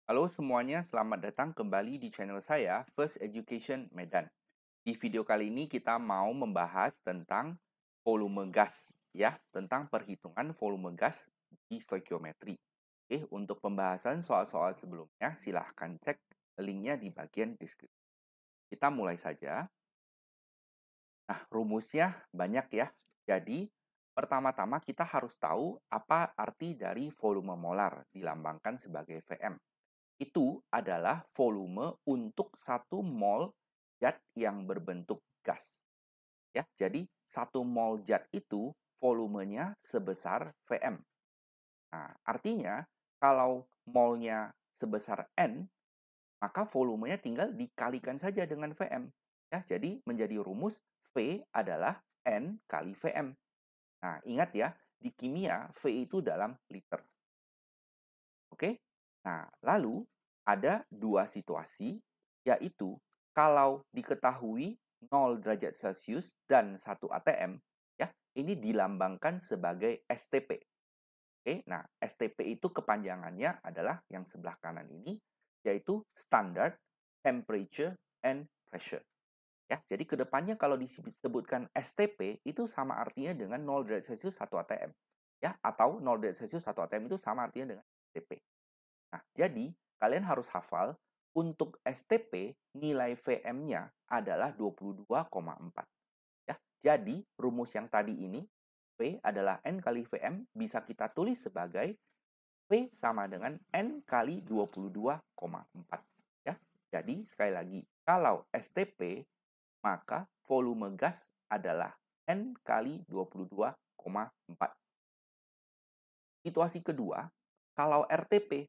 Halo semuanya, selamat datang kembali di channel saya, First Education Medan. Di video kali ini kita mau membahas tentang volume gas, ya, tentang perhitungan volume gas di stoikiometri. Untuk pembahasan soal-soal sebelumnya, silahkan cek linknya di bagian deskripsi. Kita mulai saja. Nah, rumusnya banyak ya. Jadi, pertama-tama kita harus tahu apa arti dari volume molar, dilambangkan sebagai Vm. Itu adalah volume untuk 1 mol zat yang berbentuk gas. Ya, jadi 1 mol zat itu volumenya sebesar Vm. Nah, artinya kalau molnya sebesar N, maka volumenya tinggal dikalikan saja dengan Vm. Ya, jadi menjadi rumus V adalah N kali Vm. Nah, ingat ya, di kimia V itu dalam liter. Oke? Nah, lalu ada dua situasi, yaitu kalau diketahui 0 derajat Celcius dan 1 atm, ya, ini dilambangkan sebagai STP. Oke, nah STP itu kepanjangannya adalah yang sebelah kanan ini, yaitu Standard Temperature and Pressure. Ya, jadi kedepannya kalau disebutkan STP itu sama artinya dengan 0 derajat Celcius 1 atm. Ya, atau 0 derajat Celcius 1 atm itu sama artinya dengan STP. Nah, jadi kalian harus hafal untuk STP nilai Vm-nya adalah 22,4. Ya, jadi rumus yang tadi ini V adalah N kali Vm bisa kita tulis sebagai V sama dengan N kali 22,4. Ya, jadi sekali lagi, kalau STP maka volume gas adalah N kali 22,4. Situasi kedua, kalau RTP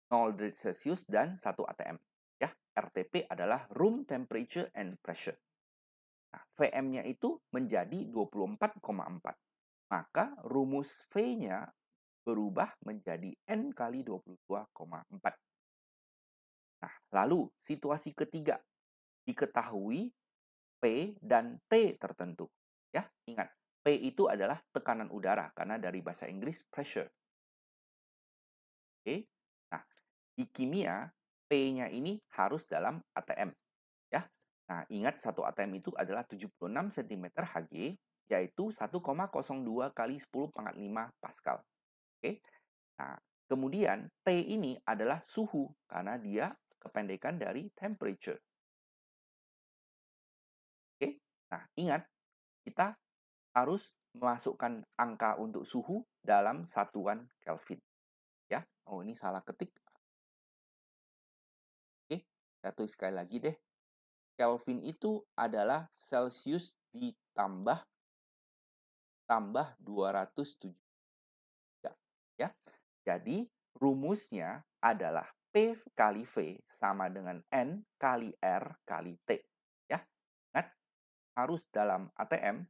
0 derajat Celcius dan 1 atm. Ya, RTP adalah room temperature and pressure. Nah, Vm-nya itu menjadi 24,4. Maka rumus V-nya berubah menjadi N kali 22,4. Nah, lalu situasi ketiga, diketahui P dan T tertentu. Ya, ingat, P itu adalah tekanan udara karena dari bahasa Inggris pressure. Oke. Nah, di kimia P-nya ini harus dalam atm. Ya. Nah, ingat 1 atm itu adalah 76 cm Hg, yaitu 1,02 kali 10 pangkat 5 Pascal. Oke. Nah, kemudian T ini adalah suhu karena dia kependekan dari temperature. Oke. Nah, ingat kita harus memasukkan angka untuk suhu dalam satuan Kelvin. Ya. Oh, ini salah ketik. Oke. Saya tulis sekali lagi deh. Kelvin itu adalah Celsius ditambah 207. Ya. Jadi rumusnya adalah P kali V sama dengan N kali R kali T. Ya. Ingat, harus dalam ATM,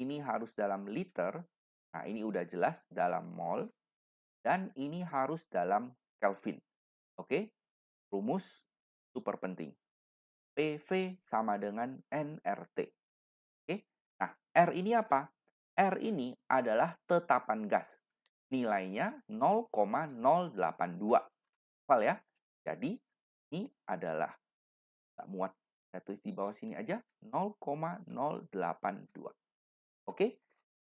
ini harus dalam liter. Nah, ini udah jelas dalam mol dan ini harus dalam Kelvin. Oke? Rumus super penting. PV sama dengan nRT. Oke? Nah, R ini apa? R ini adalah tetapan gas. Nilainya 0,082. Hafal ya? Jadi, ini adalah, nggak muat, saya tulis di bawah sini aja, 0,082. Oke?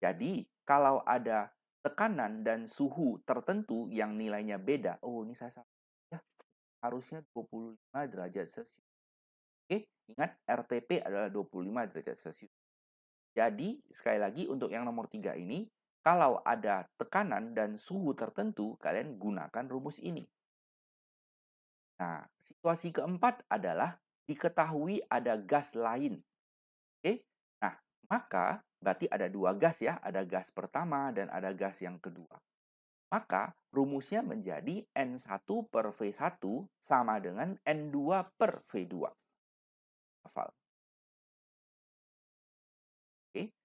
Jadi, kalau ada tekanan dan suhu tertentu yang nilainya beda, oh ini saya salah, ya, harusnya 25 derajat Celcius. Oke, ingat RTP adalah 25 derajat Celcius. Jadi, sekali lagi untuk yang nomor 3 ini, kalau ada tekanan dan suhu tertentu, kalian gunakan rumus ini. Nah, situasi keempat adalah diketahui ada gas lain. Oke? Nah, maka berarti ada dua gas ya, ada gas pertama dan ada gas yang kedua. Maka rumusnya menjadi N1 per V1 sama dengan N2 per V2. Hafal. Oke?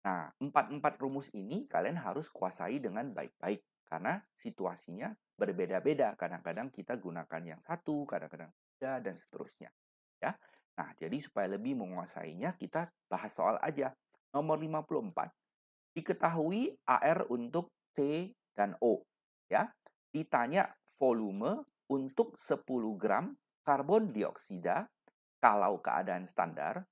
Nah, empat rumus ini kalian harus kuasai dengan baik-baik. Karena situasinya berbeda-beda. Kadang-kadang kita gunakan yang satu, kadang-kadang tiga, dan seterusnya. Ya. Nah, jadi supaya lebih menguasainya, kita bahas soal aja. Nomor 54. Diketahui AR untuk C dan O. Ya. Ditanya volume untuk 10 gram karbon dioksida kalau keadaan standar,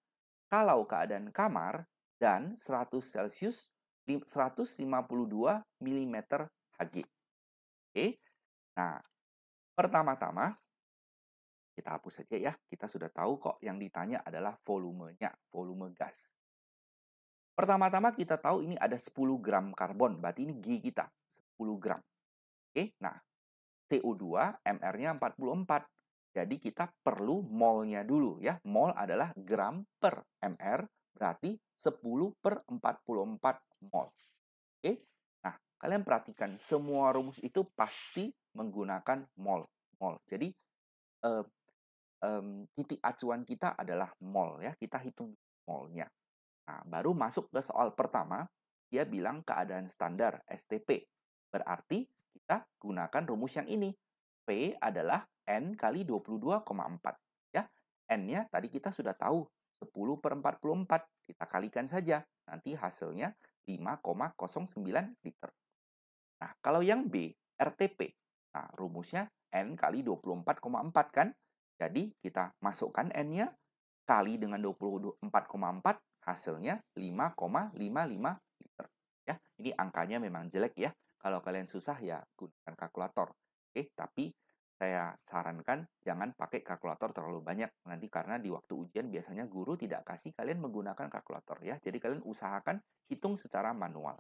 kalau keadaan kamar, dan 100 Celcius 152 mm Hg. Oke, nah pertama-tama kita hapus saja ya, kita sudah tahu kok yang ditanya adalah volumenya, volume gas. Pertama-tama kita tahu ini ada 10 gram karbon, berarti ini G kita, 10 gram. Oke, nah CO2 MR-nya 44. Jadi kita perlu molnya dulu ya. Mol adalah gram per MR, berarti 10 per 44 mol. Oke, nah kalian perhatikan semua rumus itu pasti menggunakan mol. Mol. Jadi eh, titik acuan kita adalah mol ya. Kita hitung molnya. Nah, baru masuk ke soal pertama, dia bilang keadaan standar STP. Berarti kita gunakan rumus yang ini. P adalah N kali 22,4. Ya, N-nya tadi kita sudah tahu, 10 per 44. Kita kalikan saja, nanti hasilnya 5,09 liter. Nah, kalau yang B, RTP. Nah, rumusnya N kali 24,4 kan? Jadi, kita masukkan N-nya kali dengan 24,4 hasilnya 5,55 liter. Ya, ini angkanya memang jelek ya. Kalau kalian susah ya gunakan kalkulator. Tapi saya sarankan jangan pakai kalkulator terlalu banyak nanti karena di waktu ujian biasanya guru tidak kasih kalian menggunakan kalkulator ya. Jadi kalian usahakan hitung secara manual.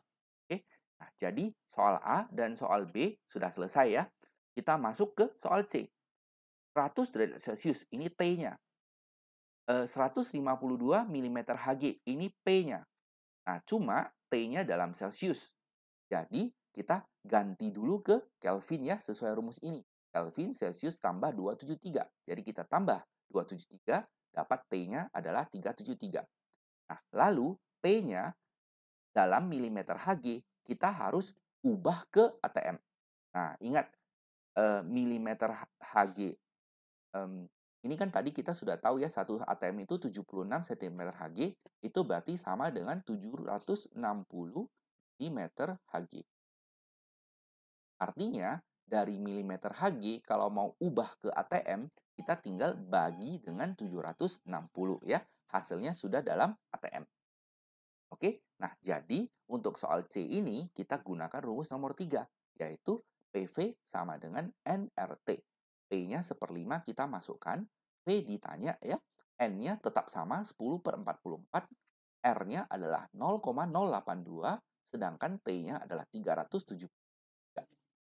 Nah, jadi soal A dan soal B sudah selesai ya. Kita masuk ke soal C. 100 derajat Celcius, ini T-nya. 152 mm Hg, ini P-nya. Nah, cuma T-nya dalam Celcius. Jadi, kita ganti dulu ke Kelvin ya, sesuai rumus ini. Kelvin, Celcius tambah 273. Jadi, kita tambah 273, dapat T-nya adalah 373. Nah, lalu P-nya dalam milimeter Hg, kita harus ubah ke ATM. Nah, ingat, milimeter Hg ini kan tadi kita sudah tahu ya, satu ATM itu 76 cm Hg, itu berarti sama dengan 760 mm Hg. Artinya, dari milimeter Hg, kalau mau ubah ke ATM, kita tinggal bagi dengan 760 ya. Hasilnya sudah dalam ATM. Oke, nah jadi untuk soal C ini kita gunakan rumus nomor 3, yaitu PV sama dengan nRT. P-nya 1/5 kita masukkan, V ditanya ya, N-nya tetap sama 10 per 44, R-nya adalah 0,082, sedangkan T-nya adalah 373.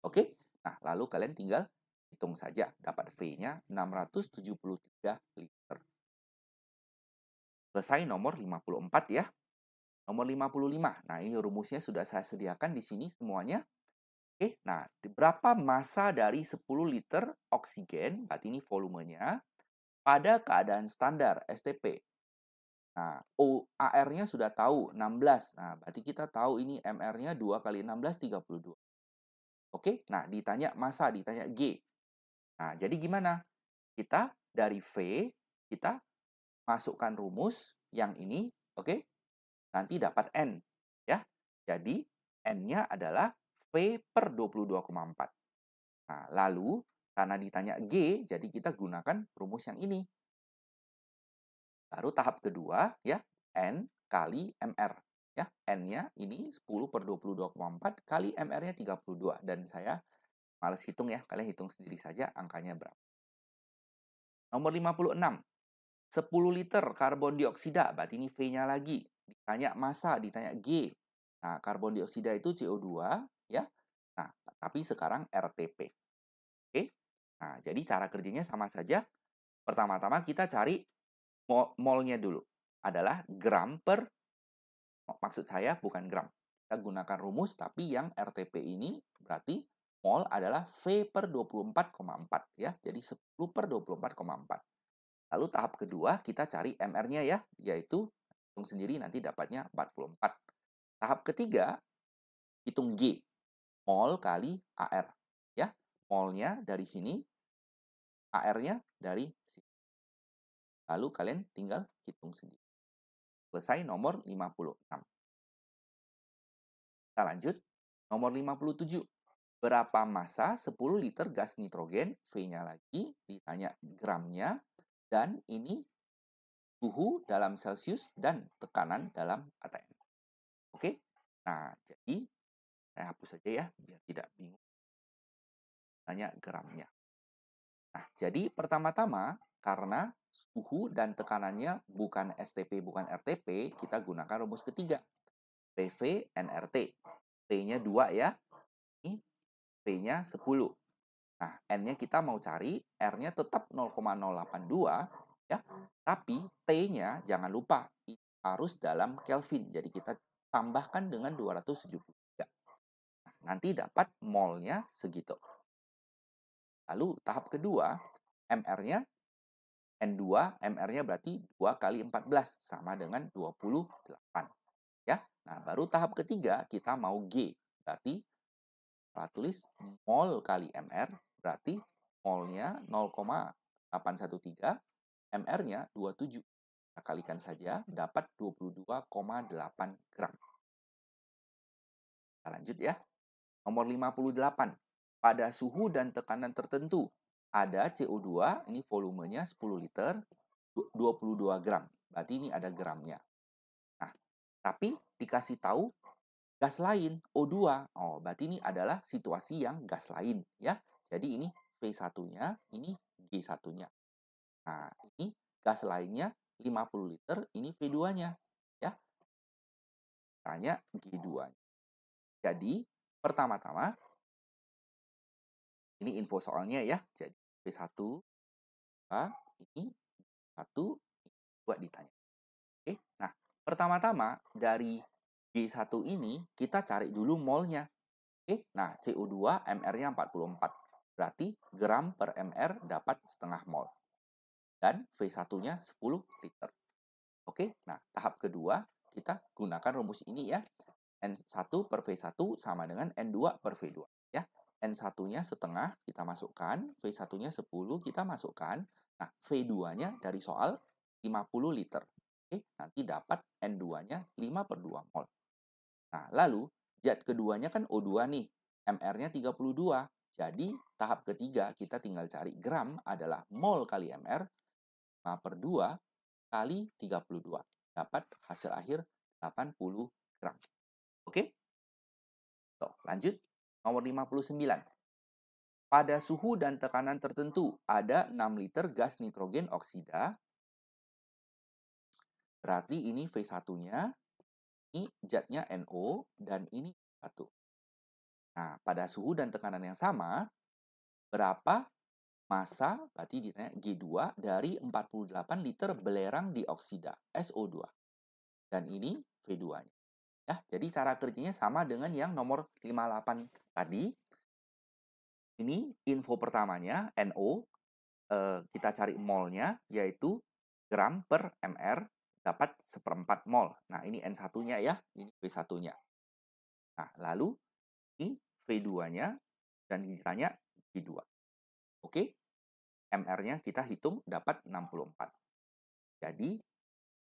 Oke, nah lalu kalian tinggal hitung saja, dapat V-nya 673 liter. Selesai nomor 54 ya. Nomor 55. Nah, ini rumusnya sudah saya sediakan di sini semuanya. Oke, nah, berapa massa dari 10 liter oksigen, berarti ini volumenya, pada keadaan standar STP. Nah, AR-nya sudah tahu, 16. Nah, berarti kita tahu ini MR-nya 2 kali 16, 32. Oke, nah ditanya massa, ditanya G. Nah, jadi gimana? Kita dari V, kita masukkan rumus yang ini, oke? Nanti dapat N. Ya, jadi N-nya adalah V per 22,4. Nah, lalu karena ditanya G, jadi kita gunakan rumus yang ini. Baru tahap kedua, ya, N kali MR. Ya, N-nya ini 10 per 22,4 kali MR-nya 32. Dan saya males hitung ya, kalian hitung sendiri saja angkanya berapa. Nomor 56. 10 liter karbon dioksida, berarti ini V-nya lagi. Ditanya massa, ditanya G. Nah, karbon dioksida itu CO2, ya. Nah, tapi sekarang RTP. Oke? Nah, jadi cara kerjanya sama saja. Pertama-tama kita cari molnya dulu. Adalah gram per, maksud saya bukan gram. Kita gunakan rumus, tapi yang RTP ini berarti mol adalah V per 24,4. Ya, jadi 10 per 24,4. Lalu tahap kedua kita cari MR-nya ya, yaitu hitung sendiri nanti dapatnya 44. Tahap ketiga, hitung G, mol kali AR. Ya, molnya dari sini, AR-nya dari sini. Lalu kalian tinggal hitung sendiri. Selesai nomor 56. Kita lanjut, nomor 57. Berapa massa 10 liter gas nitrogen? V-nya lagi, ditanya gramnya, dan ini suhu dalam Celcius dan tekanan dalam ATM. Oke? Nah, jadi saya hapus saja ya, biar tidak bingung. Tanya gramnya. Nah, jadi pertama-tama, karena suhu dan tekanannya bukan STP, bukan RTP, kita gunakan rumus ketiga. PV NRT. P-nya 2 ya. Ini P-nya 10. Nah, N-nya kita mau cari, R-nya tetap 0,082 ya. Tapi T-nya jangan lupa harus dalam Kelvin. Jadi kita tambahkan dengan 273. Nah, nanti dapat molnya segitu. Lalu tahap kedua, MR-nya N2, MR-nya berarti 2 kali 14 sama dengan 28. Ya. Nah, baru tahap ketiga kita mau G. Berarti kita tulis mol kali MR berarti molnya 0,813, MR-nya 27. Kita kalikan saja dapat 22,8 gram. Kita lanjut ya. Nomor 58. Pada suhu dan tekanan tertentu ada CO2, ini volumenya 10 liter, 22 gram. Berarti ini ada gramnya. Nah, tapi dikasih tahu gas lain, O2. Oh, berarti ini adalah situasi yang gas lain, ya. Jadi ini V1-nya, ini G1-nya. Nah, ini gas lainnya 50 liter, ini V2-nya, ya. Tanya G2-nya. Jadi, pertama-tama, ini info soalnya ya. Jadi, V1, ini 1, 2 ditanya. Oke, nah, pertama-tama dari G1 ini kita cari dulu molnya. Oke, nah CO2 MR-nya 44. Berarti gram per MR dapat setengah mol. Dan V1-nya 10 liter. Oke, nah tahap kedua kita gunakan rumus ini ya. N1 per V1 sama dengan N2 per V2. Ya, N1-nya setengah kita masukkan, V1-nya 10 kita masukkan. Nah, V2-nya dari soal 50 liter. Oke, nanti dapat N2-nya 5 per 2 mol. Nah, lalu zat keduanya kan O2 nih. MR-nya 32. Jadi, tahap ketiga kita tinggal cari gram adalah mol kali MR 5 per 2 kali 32. Dapat hasil akhir 80 gram. Oke? Tuh, lanjut. Nomor 59. Pada suhu dan tekanan tertentu ada 6 liter gas nitrogen oksida. Berarti ini V1-nya, ini zatnya NO, dan ini 1. Nah, pada suhu dan tekanan yang sama, berapa massa, berarti ditanya G2, dari 48 liter belerang dioksida, SO2. Dan ini V2-nya. Ya, jadi cara kerjanya sama dengan yang nomor 58 tadi. Ini info pertamanya, NO. Kita cari molnya, yaitu gram per MR, dapat seperempat mol. Nah, ini N1-nya ya, ini V1-nya. Nah, lalu ini V2-nya, dan ditanya V2. Oke, MR-nya kita hitung dapat 64. Jadi,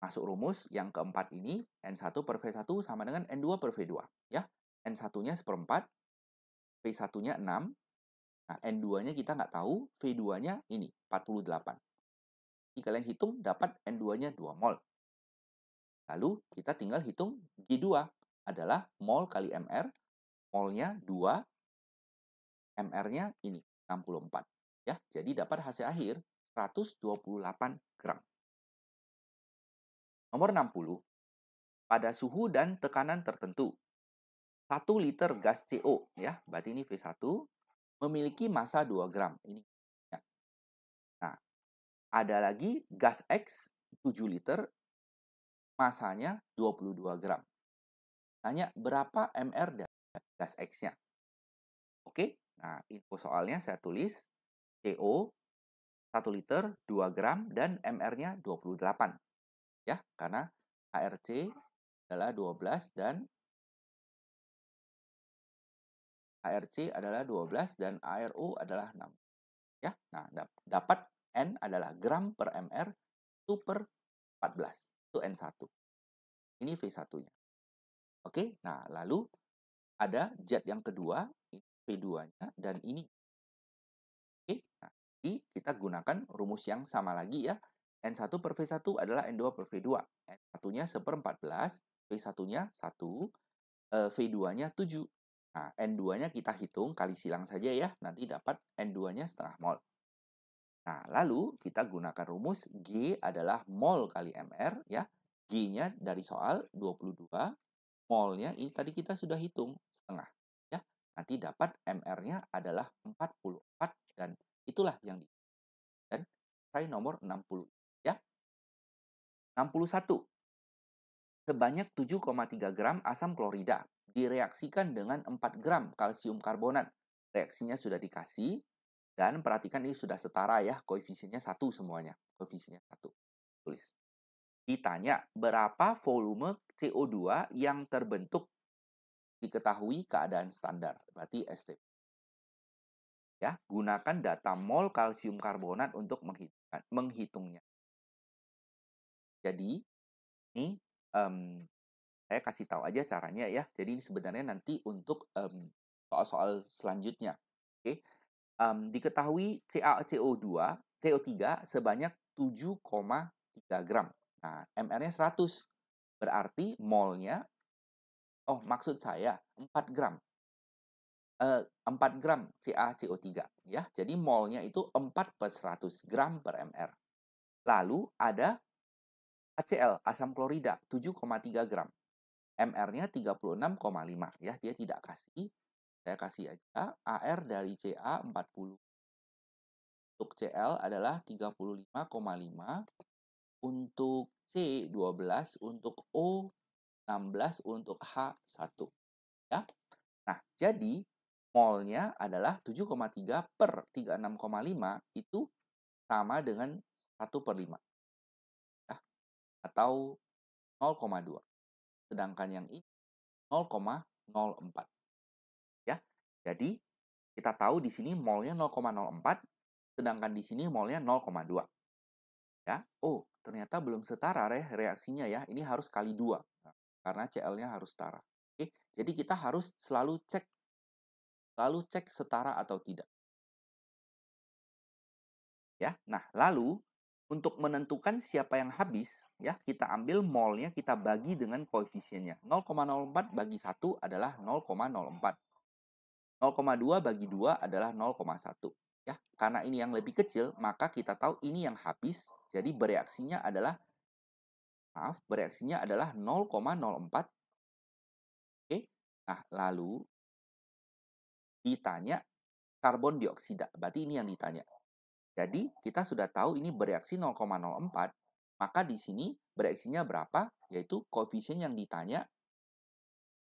masuk rumus yang keempat ini, N1 per V1 sama dengan N2 per V2. Ya, N1-nya seperempat, V1-nya 6. Nah, N2-nya kita nggak tahu, V2-nya ini, 48. Jadi, kalian hitung dapat N2-nya 2 mol. Lalu, kita tinggal hitung G2 adalah mol kali MR. Molnya 2, MR-nya ini, 64. Ya, jadi dapat hasil akhir 128 gram. Nomor 60. Pada suhu dan tekanan tertentu, 1 liter gas CO, ya, berarti ini V1, memiliki massa 2 gram. Ini. Ya. Nah, ada lagi gas X 7 liter, massanya 22 gram. Tanya berapa MR dari gas X-nya? Oke, nah info soalnya saya tulis CO 1 liter 2 gram dan MR-nya 28. Ya, karena ARC adalah 12 dan ARC adalah 12 dan ARO adalah 6. Ya, nah dapat N adalah gram per MR 1 per 14. Itu N1. Ini V1-nya. Oke, nah lalu ada zat yang kedua, V2-nya, dan ini. Oke, nah, jadi kita gunakan rumus yang sama lagi ya. N1 per V1 adalah N2 per V2. N1-nya 1/14, V1-nya 1, V2-nya 7. Nah, N2-nya kita hitung, kali silang saja ya, nanti dapat N2-nya setengah mol. Nah, lalu kita gunakan rumus G adalah mol kali MR ya. G-nya dari soal 22, molnya ini tadi kita sudah hitung setengah ya. Nanti dapat MR-nya adalah 44 dan itulah yang dan selesai nomor 60 ya. 61. Sebanyak 7,3 gram asam klorida direaksikan dengan 4 gram kalsium karbonat. Reaksinya sudah dikasih dan perhatikan ini sudah setara ya, koefisiennya 1 semuanya. Koefisiennya 1. Tulis. Ditanya berapa volume CO2 yang terbentuk, diketahui keadaan standar, berarti STP. Ya, gunakan data mol kalsium karbonat untuk menghitungnya. Jadi, ini saya kasih tahu aja caranya ya. Jadi ini sebenarnya nanti untuk soal-soal selanjutnya. Oke. Diketahui CaCO2, CO3 sebanyak 7,3 gram. Nah, MR-nya 100. Berarti molnya, maksud saya 4 gram. 4 gram CaCO3 ya. Jadi molnya itu 4 per 100 gram per MR. Lalu ada HCl, asam klorida, 7,3 gram. MR-nya 36,5 ya. Dia tidak kasih. Saya kasih aja AR dari Ca 40. Untuk Cl adalah 35,5. Untuk C 12, untuk O 16, untuk H 1 ya. Nah, jadi molnya adalah 7,3 per 36,5 itu sama dengan 1/5 ya, atau 0,2. Sedangkan yang ini 0,04 ya. Jadi kita tahu di sini molnya 0,04, sedangkan di sini molnya 0,2 ya. Oh, ternyata belum setara reaksinya ya. Ini harus kali 2 karena Cl-nya harus setara. Oke, jadi kita harus selalu cek setara atau tidak. Ya. Nah, lalu untuk menentukan siapa yang habis, ya, kita ambil molnya, kita bagi dengan koefisiennya. 0,04 bagi 1 adalah 0,04. 0,2 bagi 2 adalah 0,1. Ya, karena ini yang lebih kecil, maka kita tahu ini yang habis. Jadi bereaksinya adalah 0,04. Oke. Nah, lalu ditanya karbon dioksida. Berarti ini yang ditanya. Jadi, kita sudah tahu ini bereaksi 0,04, maka di sini bereaksinya berapa? Yaitu koefisien yang ditanya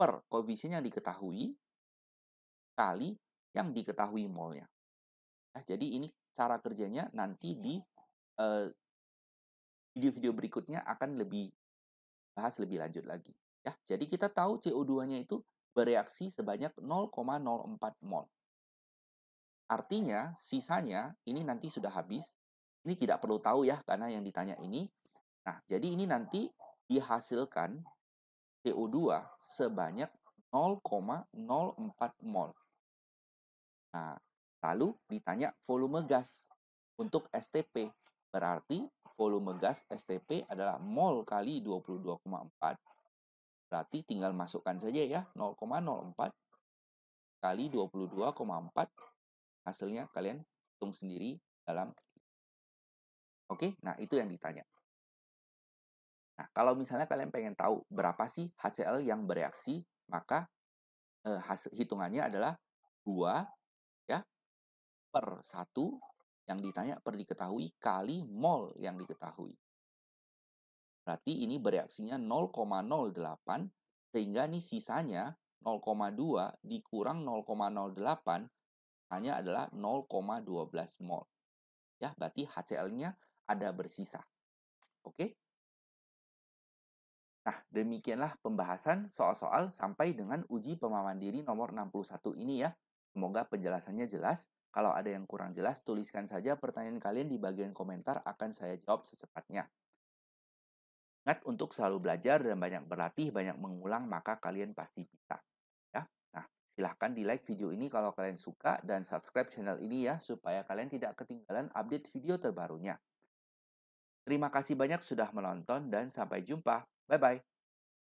per koefisien yang diketahui kali yang diketahui molnya. Nah, jadi ini cara kerjanya nanti di video-video berikutnya akan bahas lebih lanjut lagi. Ya, jadi kita tahu CO2-nya itu bereaksi sebanyak 0,04 mol. Artinya, sisanya ini nanti sudah habis. Ini tidak perlu tahu ya, karena yang ditanya ini. Nah, jadi ini nanti dihasilkan CO2 sebanyak 0,04 mol. Nah, lalu ditanya volume gas untuk STP. Berarti volume gas STP adalah mol kali 22,4. Berarti tinggal masukkan saja ya, 0,04 kali 22,4. Hasilnya kalian hitung sendiri dalam. Oke, nah itu yang ditanya. Nah, kalau misalnya kalian pengen tahu berapa sih HCl yang bereaksi, maka hitungannya adalah 2 ya per 1 yang ditanya per diketahui kali mol yang diketahui. Berarti ini bereaksinya 0,08 sehingga nih sisanya 0,2 dikurang 0,08 hanya adalah 0,12 mol. Ya, berarti HCl-nya ada bersisa. Oke? Nah, demikianlah pembahasan soal-soal sampai dengan uji pemahaman diri nomor 61 ini ya. Semoga penjelasannya jelas. Kalau ada yang kurang jelas, tuliskan saja pertanyaan kalian di bagian komentar, akan saya jawab secepatnya. Ingat untuk selalu belajar dan banyak berlatih, banyak mengulang, maka kalian pasti bisa. Ya. Nah, Silahkan di-like video ini kalau kalian suka dan subscribe channel ini ya, supaya kalian tidak ketinggalan update video terbarunya. Terima kasih banyak sudah menonton dan sampai jumpa. Bye-bye.